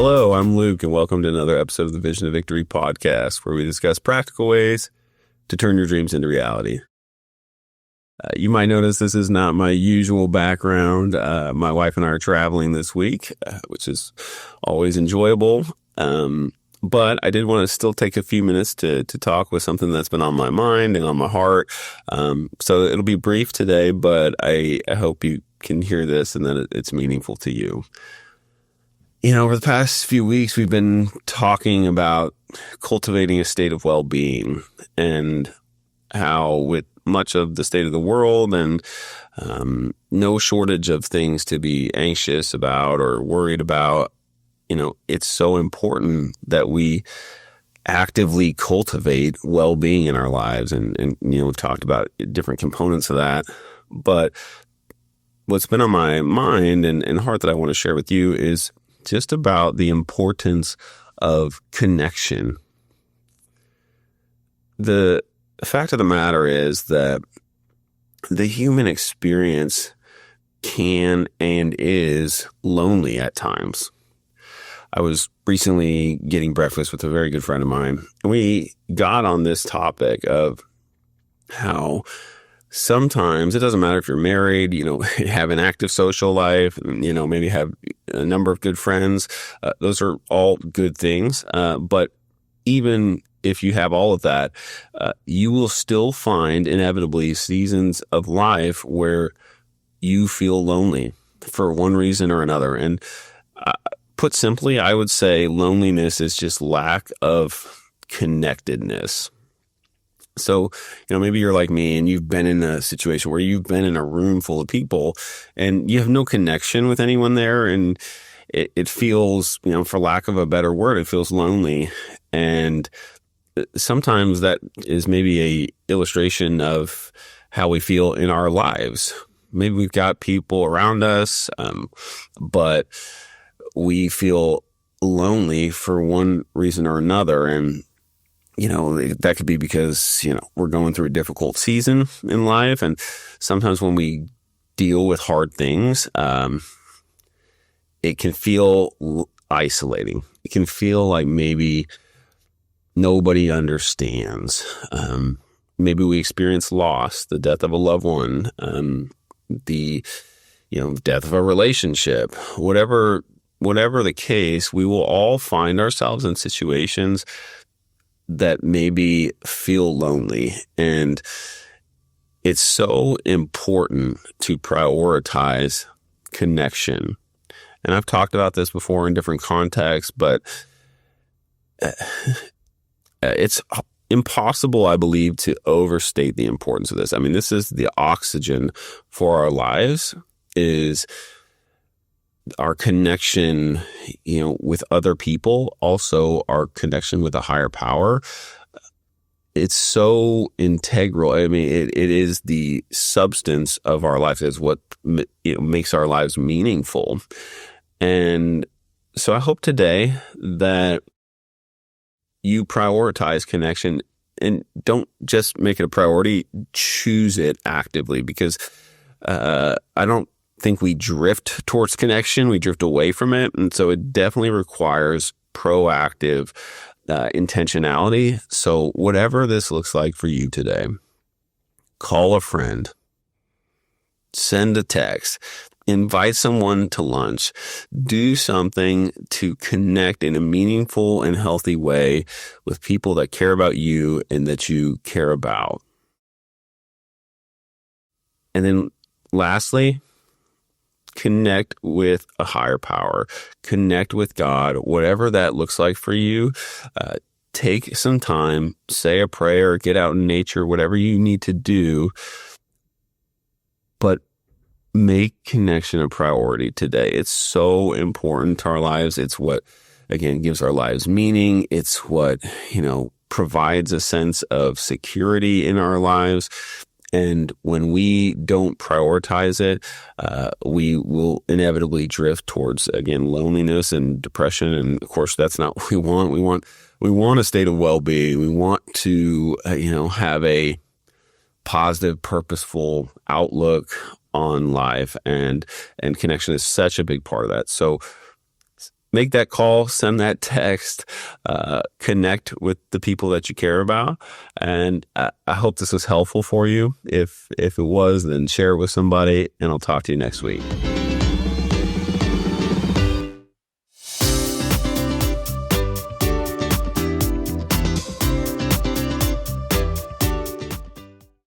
Hello, I'm Luke, and welcome to another episode of the Vision of Victory podcast, where we discuss practical ways to turn your dreams into reality. You might notice this is not my usual background. My wife and I are traveling this week, which is always enjoyable. But I did want to still take a few minutes to talk with something that's been on my mind and on my heart. So it'll be brief today, but I hope you can hear this and that it's meaningful to you. You know, over the past few weeks, we've been talking about cultivating a state of well-being and how with much of the state of the world and no shortage of things to be anxious about or worried about, you know, it's so important that we actively cultivate well-being in our lives. And you know, we've talked about different components of that. But what's been on my mind and heart that I want to share with you is just about the importance of connection. The fact of the matter is that the human experience can and is lonely at times. I was recently getting breakfast with a very good friend of mine, and we got on this topic of how sometimes it doesn't matter if you're married, you know, have an active social life, you know, maybe have a number of good friends. Those are all good things. But even if you have all of that, you will still find inevitably seasons of life where you feel lonely for one reason or another. And put simply, I would say loneliness is just lack of connectedness. So, you know, maybe you're like me and you've been in a situation where you've been in a room full of people and you have no connection with anyone there. And it feels, you know, for lack of a better word, it feels lonely. And sometimes that is maybe a illustration of how we feel in our lives. Maybe we've got people around us, but we feel lonely for one reason or another. And you know, that could be because, you know, we're going through a difficult season in life. And sometimes when we deal with hard things, it can feel isolating. It can feel like maybe nobody understands. Maybe we experience loss, the death of a loved one, the, you know, death of a relationship, whatever the case, we will all find ourselves in situations that maybe feel lonely. And it's so important to prioritize connection. And I've talked about this before in different contexts, but it's impossible, I believe, to overstate the importance of this. I mean, this is the oxygen for our lives, is our connection, you know, with other people, also our connection with a higher power. It's so integral. I mean, it is the substance of our life. It's what, you know, makes our lives meaningful. And so I hope today that you prioritize connection and don't just make it a priority, choose it actively, because I don't think we drift towards connection. We drift away from it. And so it definitely requires proactive intentionality. So whatever this looks like for you today, call a friend, send a text, invite someone to lunch, do something to connect in a meaningful and healthy way with people that care about you and that you care about. And then lastly, connect with a higher power, connect with God, whatever that looks like for you. Take some time, say a prayer, get out in nature, whatever you need to do, but make connection a priority today. It's so important to our lives. It's what, again, gives our lives meaning. It's what, you know, provides a sense of security in our lives. And when we don't prioritize it, we will inevitably drift towards, again, loneliness and depression. And of course, that's not what we want. We want a state of well-being. We want to, have a positive, purposeful outlook on life, and connection is such a big part of that. So make that call, send that text, connect with the people that you care about. And I hope this was helpful for you. If it was, then share it with somebody, and I'll talk to you next week.